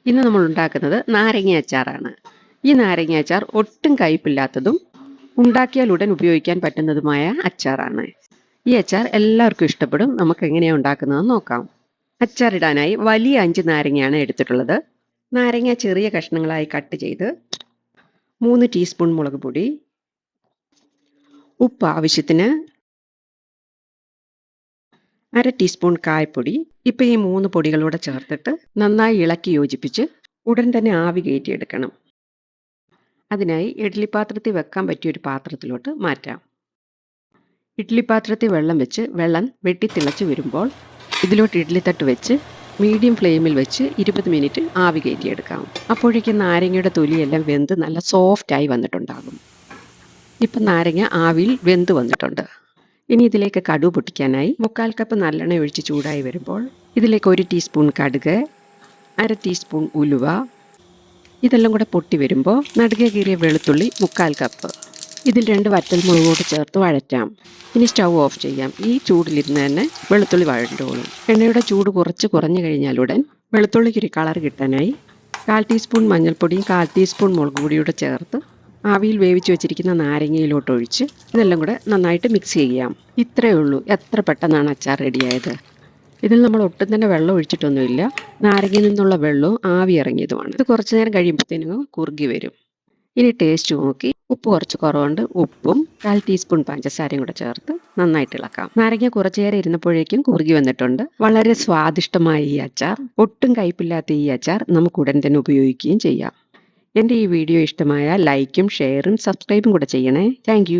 ഇന്ന് നമ്മൾ ഉണ്ടാക്കുന്നത് നാരങ്ങ അച്ചാറാണ്. ഈ നാരങ്ങ അച്ചാർ ഒട്ടും കയ്പില്ലാത്തതും ഉണ്ടാക്കിയാൽ ഉടൻ ഉപയോഗിക്കാൻ പറ്റുന്നതുമായ അച്ചാറാണ്. ഈ അച്ചാർ എല്ലാവർക്കും ഇഷ്ടപ്പെടും. നമുക്ക് എങ്ങനെയാണ് ഉണ്ടാക്കുന്നതെന്ന് നോക്കാം. അച്ചാറിടാനായി വലിയ 5 നാരങ്ങയാണ് എടുത്തിട്ടുള്ളത്. നാരങ്ങ ചെറിയ കഷ്ണങ്ങളായി കട്ട് ചെയ്ത് 3 ടീസ്പൂൺ മുളക് പൊടി, ഉപ്പ് ആവശ്യത്തിന്, 1/2 ടീസ്പൂൺ കായപ്പൊടി. ഇപ്പം ഈ 3 പൊടികളൂടെ ചേർത്തിട്ട് നന്നായി ഇളക്കി യോജിപ്പിച്ച് ഉടൻ തന്നെ ആവി കയറ്റിയെടുക്കണം. അതിനായി ഇഡ്ഡലി പാത്രത്തിൽ വെക്കാൻ പറ്റിയ ഒരു പാത്രത്തിലോട്ട് മാറ്റാം. ഇഡ്ഡലി പാത്രത്തിൽ വെള്ളം വെച്ച് വെള്ളം വെട്ടിത്തിളച്ച് വരുമ്പോൾ ഇതിലോട്ട് ഇഡ്ഡലി തട്ട് വെച്ച് മീഡിയം ഫ്ലെയിമിൽ വെച്ച് 20 മിനിറ്റ് ആവി കയറ്റിയെടുക്കാം. അപ്പോഴേക്കും നാരങ്ങയുടെ തൊലിയെല്ലാം വെന്ത് നല്ല സോഫ്റ്റായി വന്നിട്ടുണ്ടാകും. ഇപ്പം നാരങ്ങ ആവിയിൽ വെന്ത് വന്നിട്ടുണ്ട്. ഇനി ഇതിലേക്ക് കടുക് പൊട്ടിക്കാനായി 1/4 കപ്പ് നല്ലെണ്ണ ഒഴിച്ച് ചൂടായി വരുമ്പോൾ ഇതിലേക്ക് 1 ടീസ്പൂൺ കടുക്, 1/2 ടീസ്പൂൺ ഉലുവ, ഇതെല്ലാം കൂടെ പൊട്ടി വരുമ്പോൾ നടുകെ കീറിയ വെളുത്തുള്ളി 1/4 കപ്പ്, ഇതിൽ 2 വറ്റൽമുളക് കൂടി ചേർത്ത് വഴറ്റാം. ഇനി സ്റ്റൗ ഓഫ് ചെയ്യാം. ഈ ചൂടിലിരുന്ന് തന്നെ വെളുത്തുള്ളി വഴണ്ടോളും. എണ്ണയുടെ ചൂട് കുറഞ്ഞു കഴിഞ്ഞാലുടൻ വെളുത്തുള്ളിക്കൊരു കളർ കിട്ടാനായി 1/4 ടീസ്പൂൺ മഞ്ഞൾപ്പൊടിയും 1/4 ടീസ്പൂൺ മുളക് പൊടിയൂടെ ചേർത്ത് ആവിയിൽ വേവിച്ച് വെച്ചിരിക്കുന്ന നാരങ്ങയിലോട്ട് ഒഴിച്ച് ഇതെല്ലാം കൂടെ നന്നായിട്ട് മിക്സ് ചെയ്യാം. ഇത്രയേ ഉള്ളൂ. എത്ര പെട്ടെന്നാണ് അച്ചാർ റെഡിയായത്. ഇതിൽ നമ്മൾ ഒട്ടും തന്നെ വെള്ളം ഒഴിച്ചിട്ടൊന്നുമില്ല. നാരങ്ങയിൽ നിന്നുള്ള വെള്ളവും ആവി ഇറങ്ങിയതുമാണ്. ഇത് കുറച്ച് നേരം കഴിയുമ്പോഴത്തേനും കുറുകി വരും. ഇനി ടേസ്റ്റ് നോക്കി ഉപ്പ് കുറച്ച് കുറവുണ്ട്. ഉപ്പും 1/4 ടീസ്പൂൺ പഞ്ചസാരയും കൂടെ ചേർത്ത് നന്നായിട്ട് ഇളക്കാം. നാരങ്ങ കുറച്ചു നേരം ഇരുന്നപ്പോഴേക്കും കുറുകി വന്നിട്ടുണ്ട്. വളരെ സ്വാദിഷ്ടമായ ഈ അച്ചാർ, ഒട്ടും കയ്പില്ലാത്ത ഈ അച്ചാർ നമുക്ക് ഉടൻ തന്നെ ഉപയോഗിക്കുകയും ചെയ്യാം. എൻ്റെ ഈ വീഡിയോ ഇഷ്ടമായാൽ ലൈക്കും ഷെയറും സബ്സ്ക്രൈബും കൂടെ ചെയ്യണേ. താങ്ക്